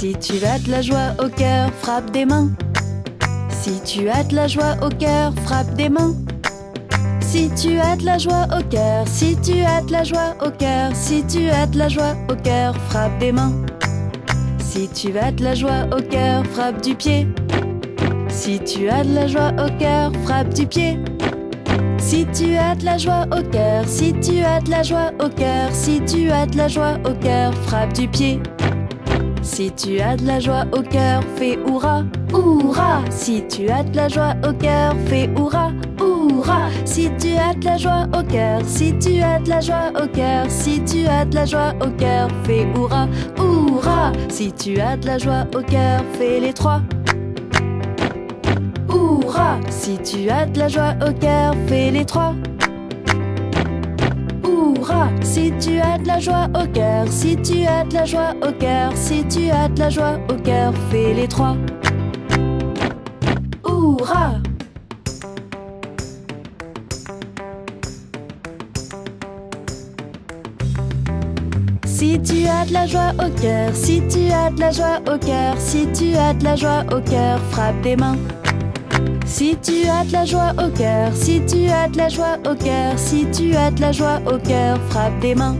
Si tu as de la joie au cœur, frappe des mains. Si tu as de la joie au cœur, frappe des mains. Si tu as de la joie au cœur, si tu as de la joie au cœur, si tu as de la joie au cœur, frappe des mains. Si tu as de la joie au cœur, frappe du pied. Si tu as de la joie au cœur, frappe du pied. Si tu as de la joie au cœur, si tu as de la joie au cœur, si tu as de la joie au cœur, frappe du pied. Si tu as de la joie au cœur, fais hurrah, hurrah. Si tu as de la joie au cœur, fais hurrah, hurrah. Si tu as de la joie au cœur, si tu as de la joie au cœur, si tu as de la joie au cœur, fais hurrah, hurrah. Si tu as de la joie au cœur, fais les trois. Hurrah! Si tu as de la joie au cœur, fais les trois. Hurrah! Si tu as de la joie au cœur, si tu as de la joie au cœur, si tu as de la joie au cœur, fais les trois. Hurrah! Si tu as de la joie au cœur, si tu as de la joie au cœur, si tu as de la joie au cœur, frappe des mains. Si tu as de la joie au cœur, si tu as de la joie au cœur, si tu as de la joie au cœur, frappe des mains.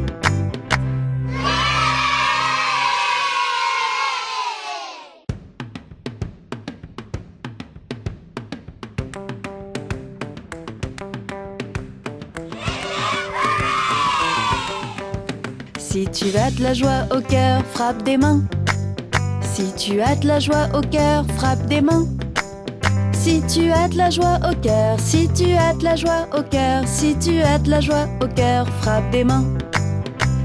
Si tu as de la joie au cœur, frappe des mains. Si tu as de la joie au cœur, frappe des mains. Si tu as de la joie au cœur, si tu as de la joie au cœur, si tu as de la joie au cœur, frappe des mains.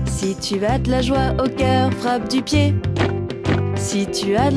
Si tu as de la joie au cœur, frappe du pied. Si tu as